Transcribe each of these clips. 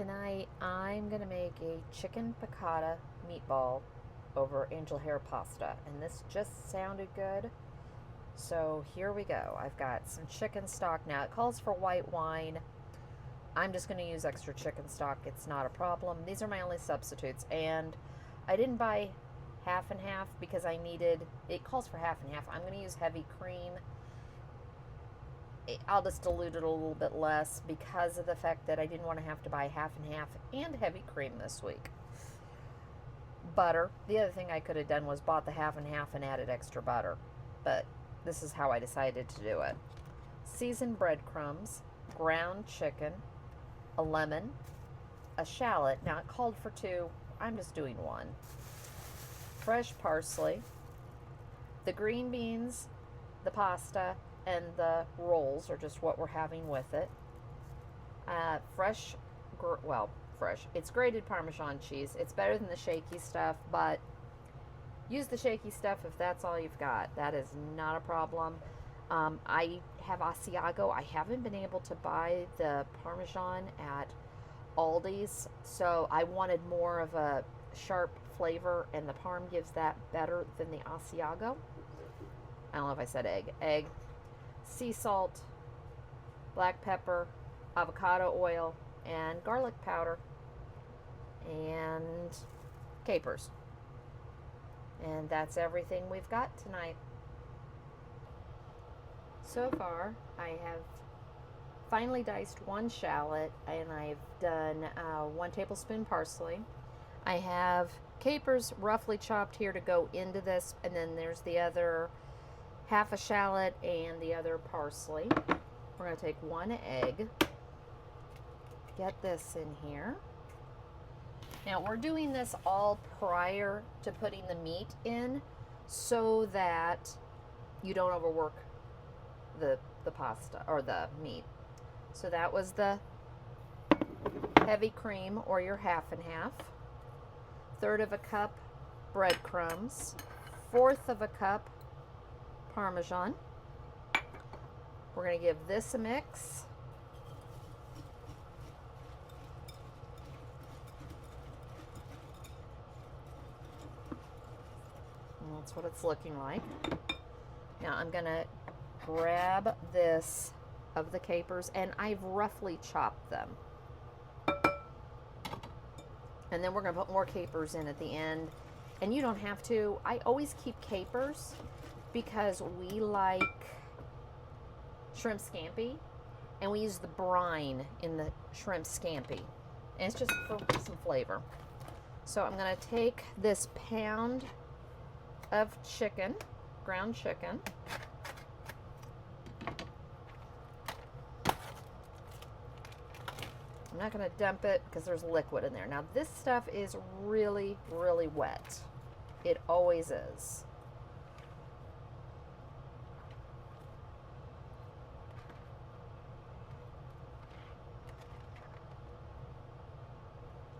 Tonight I'm going to make a chicken piccata meatball over angel hair pasta, and this just sounded good. So here we go. I've got some chicken stock. Now it calls for white wine. I'm just going to use extra chicken stock. It's not a problem. These are my only substitutes, and I didn't buy half and half because it calls for half and half. I'm going to use heavy cream. I'll just dilute it a little bit less because of the fact that I didn't want to have to buy half and half and heavy cream this week. Butter. The other thing I could have done was bought the half and half and added extra butter, but this is how I decided to do it. Seasoned breadcrumbs, ground chicken, a lemon, a shallot. Now it called for two. I'm just doing one. Fresh parsley, the green beans, the pasta, and the rolls are just what we're having with it. Fresh. It's grated Parmesan cheese. It's better than the shaky stuff, but use the shaky stuff if that's all you've got. That is not a problem. I have Asiago. I haven't been able to buy the Parmesan at Aldi's, so I wanted more of a sharp flavor, and the Parm gives that better than the Asiago. I don't know if I said egg. Egg, sea salt, black pepper, avocado oil, and garlic powder, and capers. And that's everything we've got tonight. So far, I have finely diced one shallot, and I've done 1 tablespoon parsley. I have capers roughly chopped here to go into this, and then there's the other half a shallot and the other parsley. We're going to take 1 egg, get this in here. Now we're doing this all prior to putting the meat in so that you don't overwork the pasta or the meat. So that was the heavy cream, or your half and half. 1/3 of a cup breadcrumbs. 1/4 of a cup Parmesan. We're going to give this a mix. And that's what it's looking like. Now I'm going to grab this of the capers, and I've roughly chopped them. And then we're going to put more capers in at the end. And you don't have to. I always keep capers because we like shrimp scampi, and we use the brine in the shrimp scampi, and it's just for some flavor. So I'm going to take this pound of chicken, ground chicken, I'm not going to dump it because there's liquid in there. Now this stuff is really, really wet. It always is.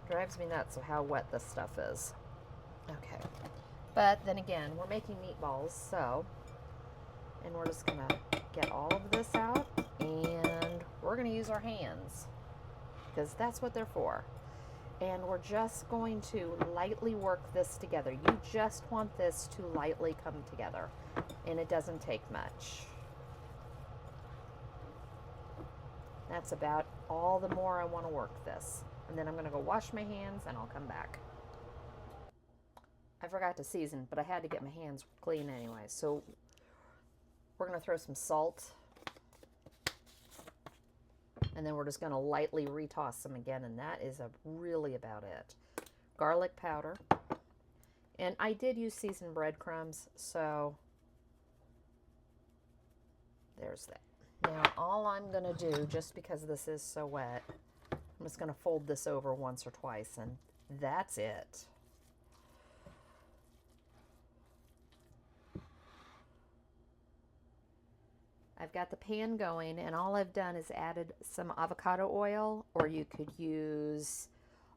Drives me nuts of how wet this stuff is. Okay. But then again, we're making meatballs, and we're just going to get all of this out, and we're going to use our hands because that's what they're for. And we're just going to lightly work this together. You just want this to lightly come together, and it doesn't take much. That's about all the more I want to work this. And then I'm going to go wash my hands, and I'll come back. I forgot to season, but I had to get my hands clean anyway. So we're going to throw some salt, and then we're just going to lightly retoss them again, and that is really about it. Garlic powder. And I did use seasoned breadcrumbs, so there's that. Now all I'm going to do, just because this is so wet, I'm just going to fold this over once or twice, and that's it. I've got the pan going, and all I've done is added some avocado oil, or you could use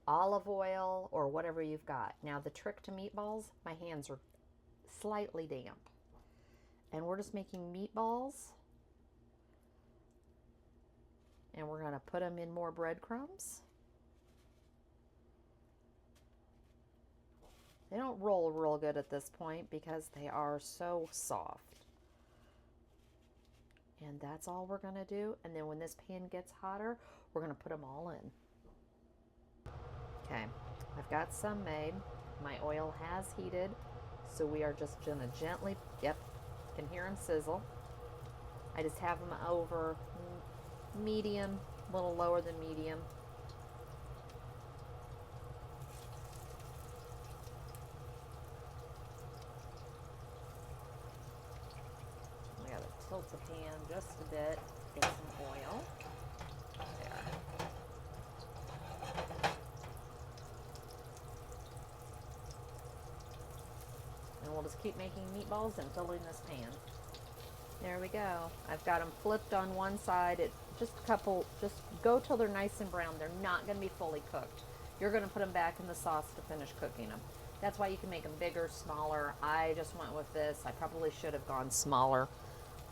olive oil or whatever you've got. Now the trick to meatballs, my hands are slightly damp. And we're just making meatballs. And we're going to put them in more breadcrumbs. They don't roll real good at this point because they are so soft. And that's all we're going to do. And then when this pan gets hotter, we're going to put them all in. Okay, I've got some made. My oil has heated, so we are just going to gently, yep, can hear them sizzle. I just have them over medium, a little lower than medium. We got to tilt the pan just a bit, get some oil. There. And we'll just keep making meatballs and filling this pan. There we go. I've got them flipped on one side. Just go till they're nice and brown. They're not going to be fully cooked. You're going to put them back in the sauce to finish cooking them. That's why you can make them bigger, smaller. I just went with this. I probably should have gone smaller,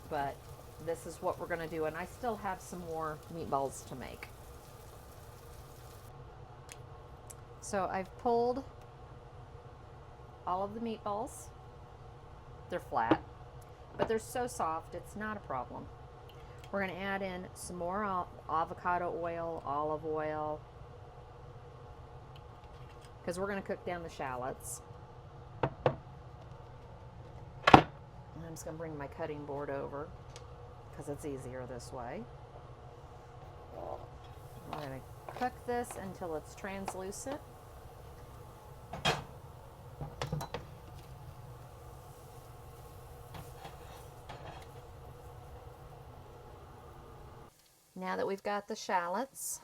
but this is what we're going to do. And I still have some more meatballs to make. So I've pulled all of the meatballs. They're flat, but they're so soft, it's not a problem. We're going to add in some more avocado oil, olive oil, because we're going to cook down the shallots. And I'm just going to bring my cutting board over because it's easier this way. We're going to cook this until it's translucent. Now that we've got the shallots,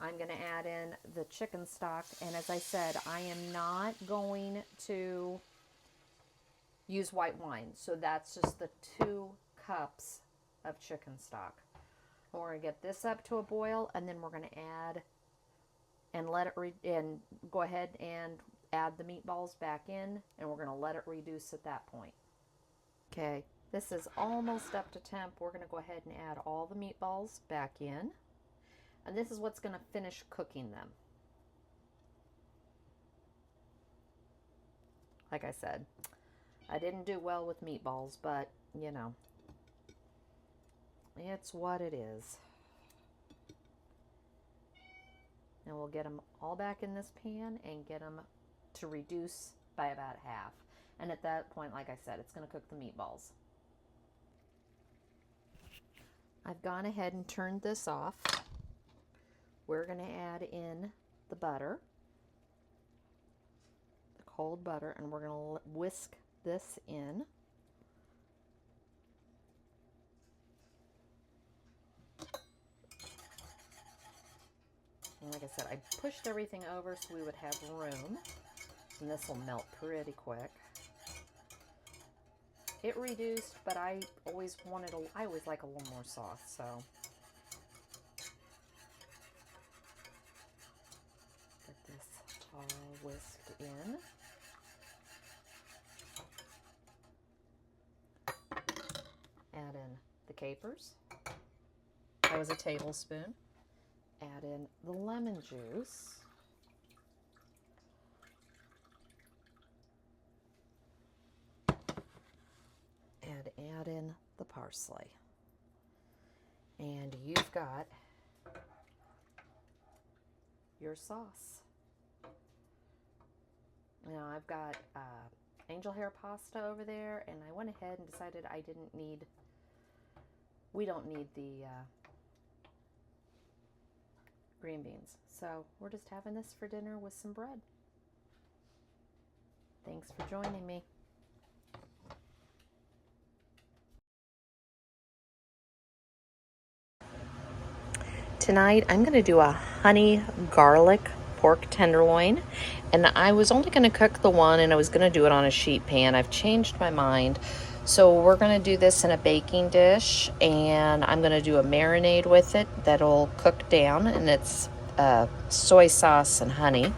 I'm going to add in the chicken stock. And as I said, I am not going to use white wine. So that's just the 2 cups of chicken stock. And we're going to get this up to a boil, and then we're going to add and let it go ahead and add the meatballs back in, and we're going to let it reduce at that point. Okay. This is almost up to temp. We're going to go ahead and add all the meatballs back in. And this is what's going to finish cooking them. Like I said, I didn't do well with meatballs, but, you know, it's what it is. And we'll get them all back in this pan and get them to reduce by about half. And at that point, like I said, it's going to cook the meatballs. I've gone ahead and turned this off. We're going to add in the butter, the cold butter, and we're going to whisk this in. And like I said, I pushed everything over so we would have room, and this will melt pretty quick. It reduced, but I always like a little more sauce, so. Get this all whisked in. Add in the capers. That was a tablespoon. Add in the lemon juice. Add in the parsley. And you've got your sauce. Now I've got angel hair pasta over there, and I went ahead and decided we don't need the green beans. So we're just having this for dinner with some bread. Thanks for joining me. Tonight, I'm going to do a honey garlic pork tenderloin, and I was only going to cook the one, and I was going to do it on a sheet pan. I've changed my mind, so we're going to do this in a baking dish, and I'm going to do a marinade with it that'll cook down, and it's soy sauce and honey.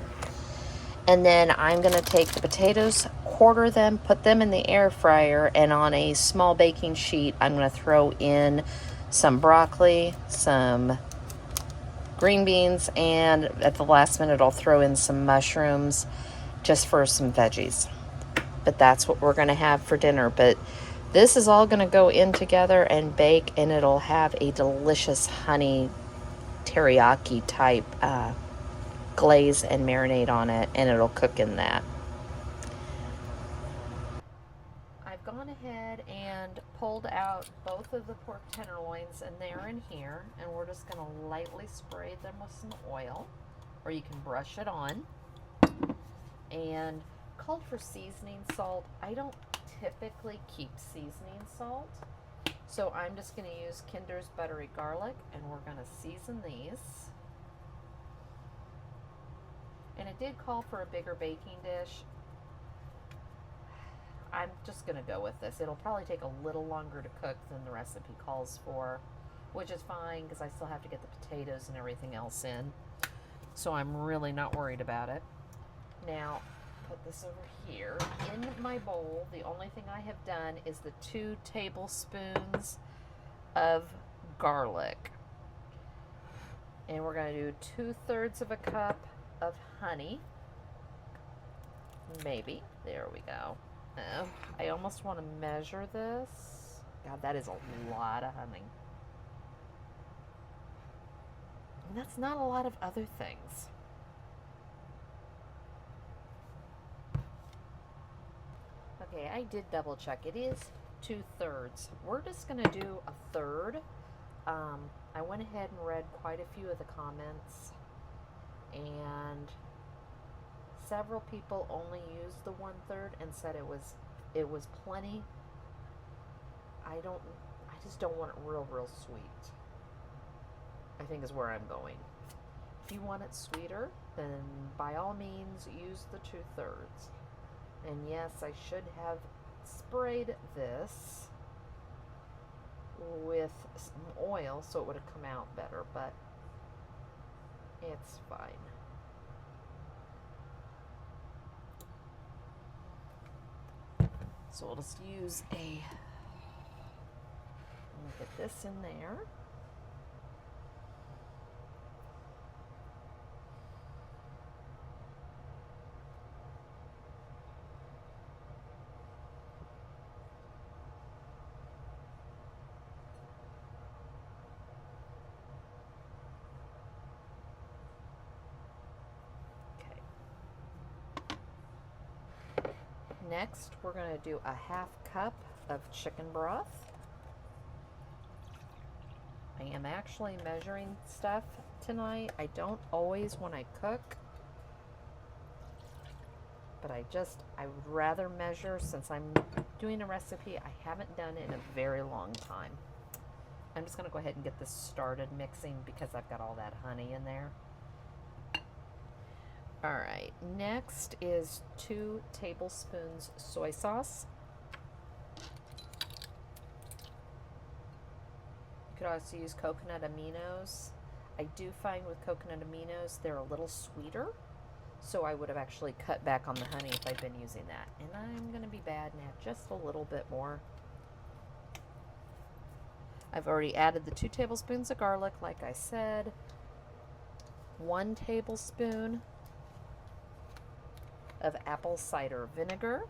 And then I'm going to take the potatoes, quarter them, put them in the air fryer, and on a small baking sheet, I'm going to throw in some broccoli, some green beans, and at the last minute I'll throw in some mushrooms just for some veggies. But that's what we're going to have for dinner. But this is all going to go in together and bake, and it'll have a delicious honey teriyaki type glaze and marinade on it, and it'll cook in that. I've gone ahead and pulled out both of the pork tenderloins, and they're in here, and we're just going to lightly spray them with some oil, or you can brush it on. And called for seasoning salt. I don't typically keep seasoning salt, so I'm just going to use Kinder's buttery garlic, and we're going to season these. And it did call for a bigger baking dish. I'm just going to go with this. It'll probably take a little longer to cook than the recipe calls for, which is fine because I still have to get the potatoes and everything else in. So I'm really not worried about it. Now, put this over here. In my bowl, the only thing I have done is the 2 tablespoons of garlic. And we're going to do 2/3 of a cup of honey. Maybe. There we go. I almost want to measure this. God, that is a lot of honey. And that's not a lot of other things. Okay, I did double check. It is 2/3. We're just going to do 1/3. I went ahead and read quite a few of the comments, and several people only used the 1/3 and said it was plenty. I just don't want it real sweet, I think is where I'm going. If you want it sweeter, then by all means use the 2/3. And yes, I should have sprayed this with some oil so it would have come out better, but it's fine. So we'll just use get this in there. Next, we're going to do a 1/2 cup of chicken broth. I am actually measuring stuff tonight. I don't always when I cook, but I would rather measure since I'm doing a recipe I haven't done in a very long time. I'm just going to go ahead and get this started mixing because I've got all that honey in there. Alright, next is 2 tablespoons soy sauce. You could also use coconut aminos. I do find with coconut aminos they're a little sweeter, so I would have actually cut back on the honey if I'd been using that. And I'm going to be bad and add just a little bit more. I've already added the 2 tablespoons of garlic, like I said. 1 tablespoon of apple cider vinegar.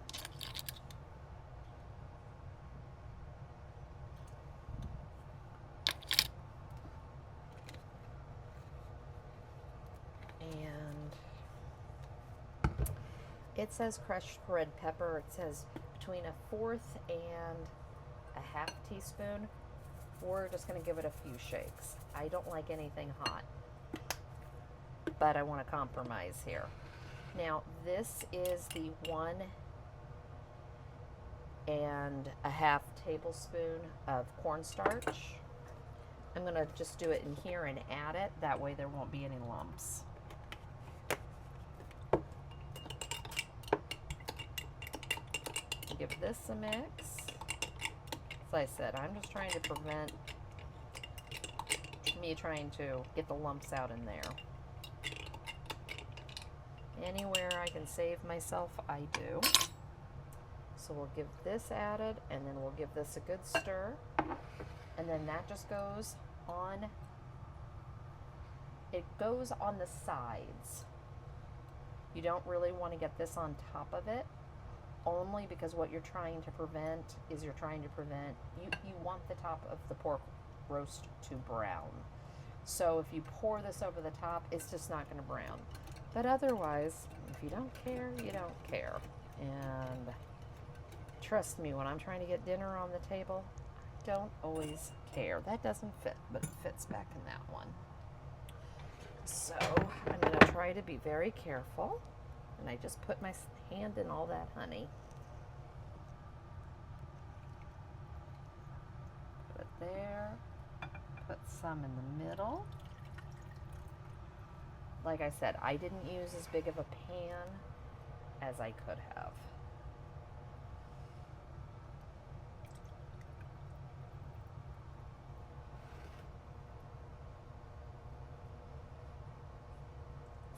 And it says crushed red pepper. It says between 1/4 and 1/2 teaspoon. We're just going to give it a few shakes. I don't like anything hot, but I want to compromise here. Now, this is the 1 1/2 tablespoon of cornstarch. I'm going to just do it in here and add it. That way there won't be any lumps. Give this a mix. As I said, I'm just trying to prevent me trying to get the lumps out in there. Anywhere I can save myself, I do. So we'll give this added, and then we'll give this a good stir. And then that just goes on, it goes on the sides. You don't really want to get this on top of it, only because what you're trying to prevent is you want the top of the pork roast to brown. So if you pour this over the top, it's just not going to brown. But otherwise, if you don't care, you don't care. And trust me, when I'm trying to get dinner on the table, I don't always care. That doesn't fit, but it fits back in that one. So I'm going to try to be very careful. And I just put my hand in all that honey. Put it there. Put some in the middle. Like I said, I didn't use as big of a pan as I could have.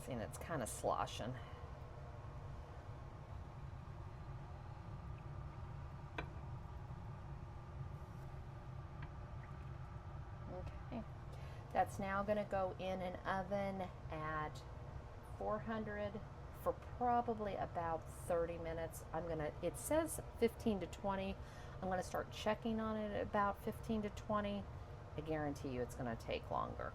See, and it's kind of sloshing. That's now going to go in an oven at 400 for probably about 30 minutes. It says 15 to 20. I'm going to start checking on it at about 15 to 20. I guarantee you it's going to take longer.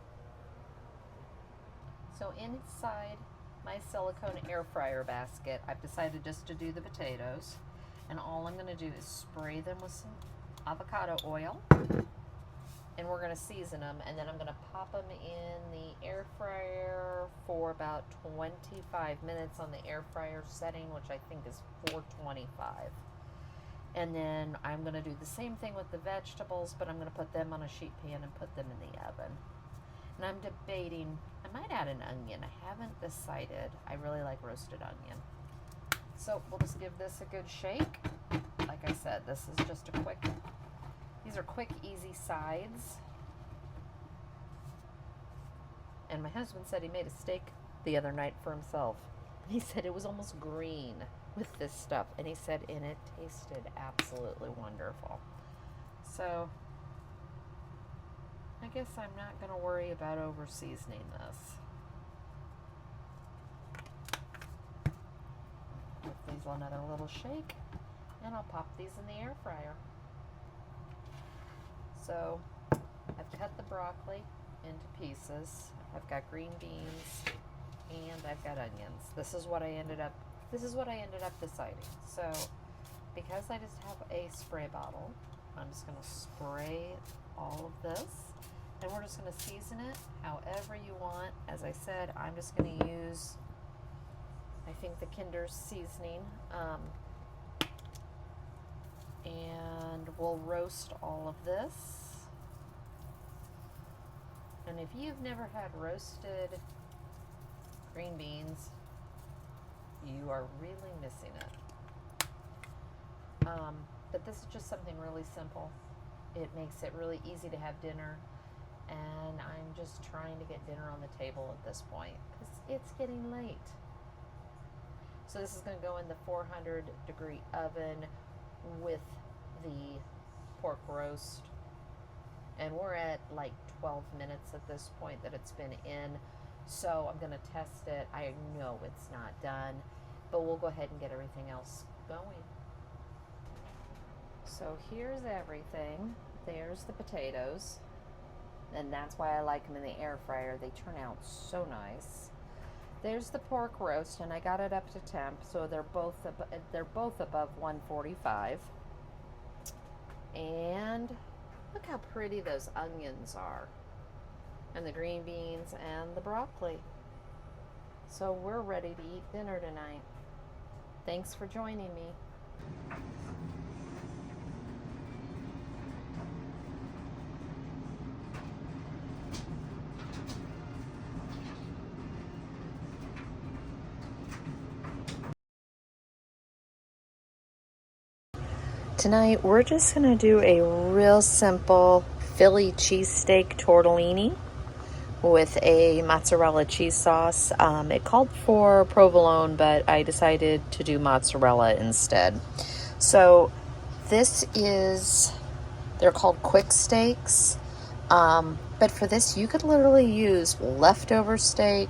So inside my silicone air fryer basket, I've decided just to do the potatoes. And all I'm going to do is spray them with some avocado oil. And we're going to season them, and then I'm going to pop them in the air fryer for about 25 minutes on the air fryer setting, which I think is 425. And then I'm going to do the same thing with the vegetables, but I'm going to put them on a sheet pan and put them in the oven. And I'm debating, I might add an onion. I haven't decided. I really like roasted onion. So we'll just give this a good shake. Like I said, this is just these are quick, easy sides. And my husband said he made a steak the other night for himself. He said it was almost green with this stuff. And he said, and it tasted absolutely wonderful. So, I guess I'm not going to worry about over seasoning this. Give these another little shake. And I'll pop these in the air fryer. So I've cut the broccoli into pieces. I've got green beans and I've got onions. This is what I ended up deciding. So because I just have a spray bottle, I'm just going to spray all of this, and we're just going to season it however you want. As I said, I'm just going to use, I think, the Kinder's seasoning. And we'll roast all of this. And if you've never had roasted green beans, you are really missing it. But this is just something really simple. It makes it really easy to have dinner, and I'm just trying to get dinner on the table at this point because it's getting late. So this is going to go in the 400-degree oven with the pork roast, and we're at like 12 minutes at this point that it's been in, so I'm going to test it. I know it's not done, but we'll go ahead and get everything else going. So here's everything. There's the potatoes, and that's why I like them in the air fryer. They turn out so nice. There's the pork roast, and I got it up to temp, so they're both above 145. And look how pretty those onions are, and the green beans and the broccoli. So we're ready to eat dinner tonight. Thanks for joining me. Tonight, we're just going to do a real simple Philly cheesesteak tortellini with a mozzarella cheese sauce. It called for provolone, but I decided to do mozzarella instead. So this is, they're called quick steaks. But for this, you could literally use leftover steak,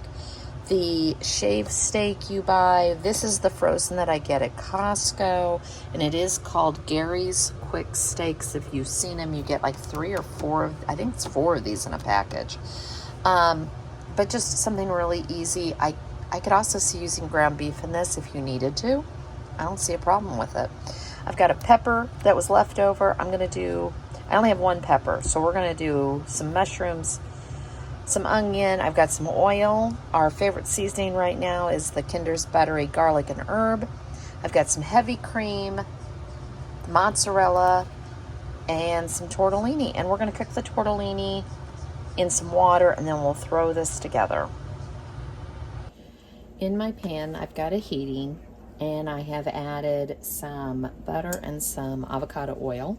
The shaved steak you buy, this is the frozen that I get at Costco, and it is called Gary's Quick Steaks. If you've seen them, you get like 3 or 4 of, I think it's 4 of these in a package. But just something really easy. I could also see using ground beef in this if you needed to. I don't see a problem with it. I've got a pepper that was left over. I only have 1 pepper, so we're gonna do some mushrooms, some onion. I've got some oil. Our favorite seasoning right now is the Kinder's buttery garlic and herb. I've got some heavy cream, mozzarella, and some tortellini. And we're going to cook the tortellini in some water, and then we'll throw this together. In my pan, I've got a heating, and I have added some butter and some avocado oil.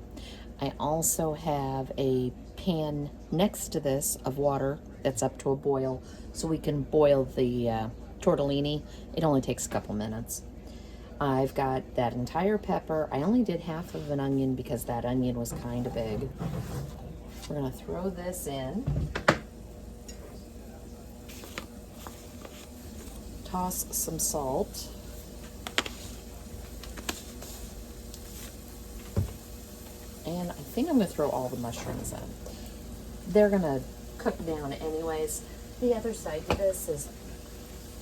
I also have a pan next to this of water that's up to a boil, so we can boil the tortellini. It only takes a couple minutes. I've got that entire pepper. I only did half of an onion because that onion was kind of big. We're gonna throw this in. Toss some salt. And I think I'm gonna throw all the mushrooms in. They're gonna cook down anyways. The other side to this is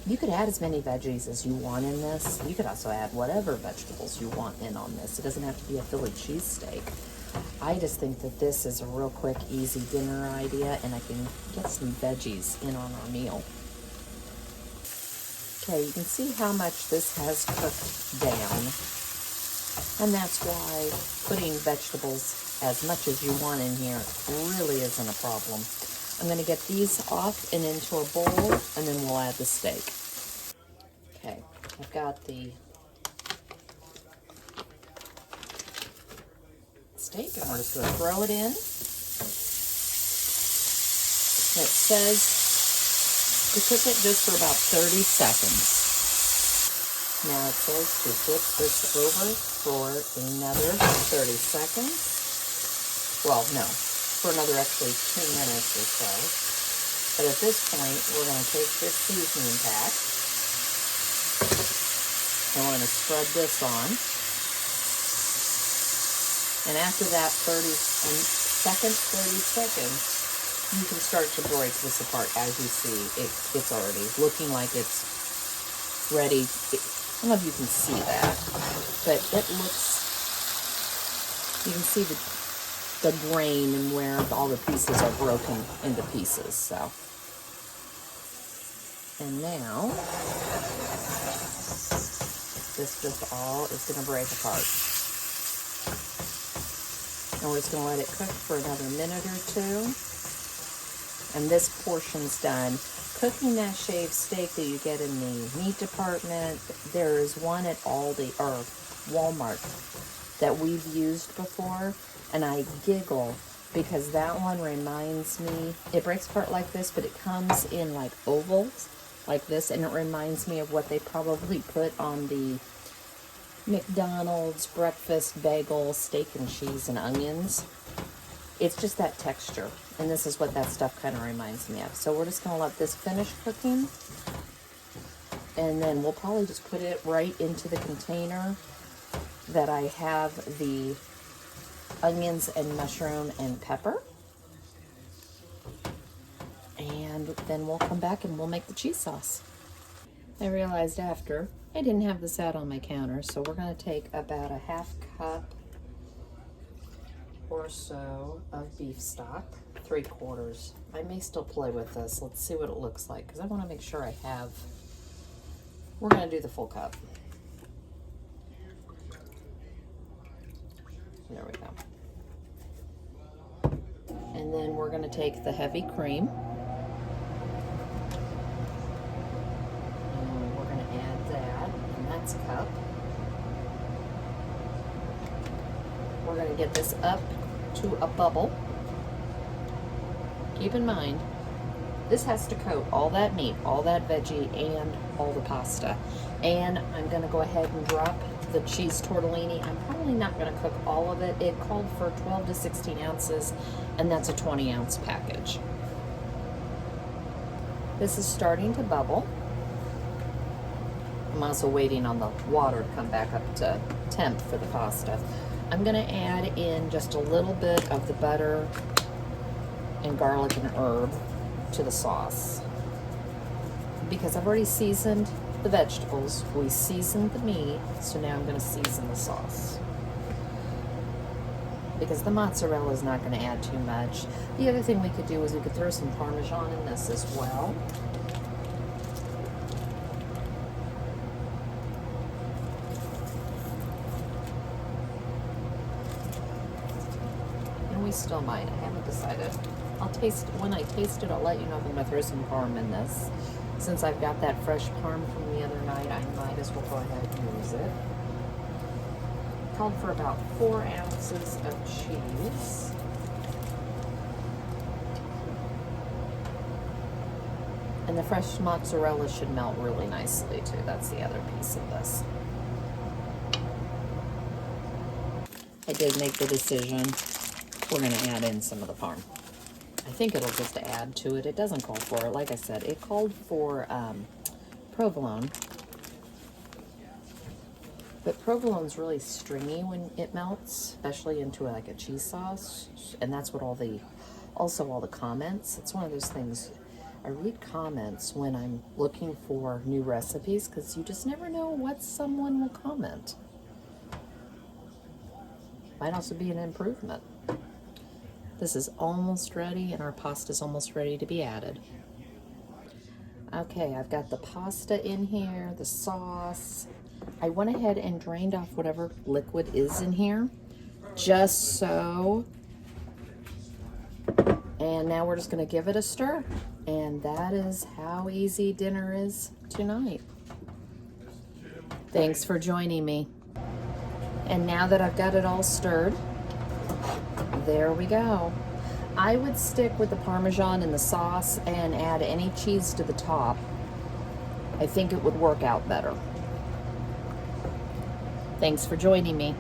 you could add as many veggies as you want in this. You could also add whatever vegetables you want in on this. It doesn't have to be a Philly cheesesteak. I just think that this is a real quick, easy dinner idea, and I can get some veggies in on our meal. Okay, you can see how much this has cooked down. And that's why putting vegetables as much as you want in here really isn't a problem. I'm going to get these off and into a bowl, and then we'll add the steak. Okay, I've got the steak, and we're just going to throw it in. It says to cook it just for about 30 seconds. Now it says to flip this over for another 30 seconds. Well, no, for another actually 2 minutes or so. But at this point, we're going to take this seasoning pack and we're going to spread this on. And after that 30 seconds, you can start to break this apart. As you see, it's already looking like it's ready. I don't know if you can see that, but it looks, you can see the grain and where all the pieces are broken into pieces, so. And now, this just all is going to break apart. And we're just going to let it cook for another minute or 2. And this portion's done. Cooking that shaved steak that you get in the meat department, there is one at Aldi or Walmart that we've used before, and I giggle because that one reminds me, it breaks apart like this, but it comes in like ovals like this, and it reminds me of what they probably put on the McDonald's breakfast bagel, steak and cheese and onions. It's just that texture, and this is what that stuff kind of reminds me of. So we're just going to let this finish cooking, and then we'll probably just put it right into the container that I have the onions and mushroom and pepper. And then we'll come back and we'll make the cheese sauce. I realized after I didn't have this out on my counter, so we're going to take about a half cup or so of beef stock, 3/4. I may still play with this. Let's see what it looks like, because I want to make sure I have, we're going to do the full cup. There we go. And then we're going to take the heavy cream. And we're going to add that, and that's a cup. We're going to get this up to a bubble. Keep in mind, this has to coat all that meat, all that veggie, and all the pasta. And I'm going to go ahead and drop the cheese tortellini. I'm probably not going to cook all of it. It called for 12 to 16 ounces, and that's a 20-ounce package. This is starting to bubble. I'm also waiting on the water to come back up to temp for the pasta. I'm gonna add in just a little bit of the butter and garlic and herb to the sauce. Because I've already seasoned the vegetables, we seasoned the meat, so now I'm gonna season the sauce. Because the mozzarella is not gonna add too much. The other thing we could do is we could throw some Parmesan in this as well. Still might. I haven't decided. I'll taste, when I taste it, I'll let you know if I'm going to throw some parm in this. Since I've got that fresh parm from the other night, I might as well go ahead and use it. Called for about 4 ounces of cheese. And the fresh mozzarella should melt really nicely too. That's the other piece of this. I did make the decision. We're going to add in some of the parm. I think it'll just add to it. It doesn't call for it. Like I said, it called for provolone. But provolone's really stringy when it melts, especially into like a cheese sauce. And that's what all the comments. It's one of those things. I read comments when I'm looking for new recipes because you just never know what someone will comment. Might also be an improvement. This is almost ready, and our pasta is almost ready to be added. Okay, I've got the pasta in here, the sauce. I went ahead and drained off whatever liquid is in here, just so. And now we're just gonna give it a stir. And that is how easy dinner is tonight. Thanks for joining me. And now that I've got it all stirred, there we go. I would stick with the Parmesan and the sauce and add any cheese to the top. I think it would work out better. Thanks for joining me.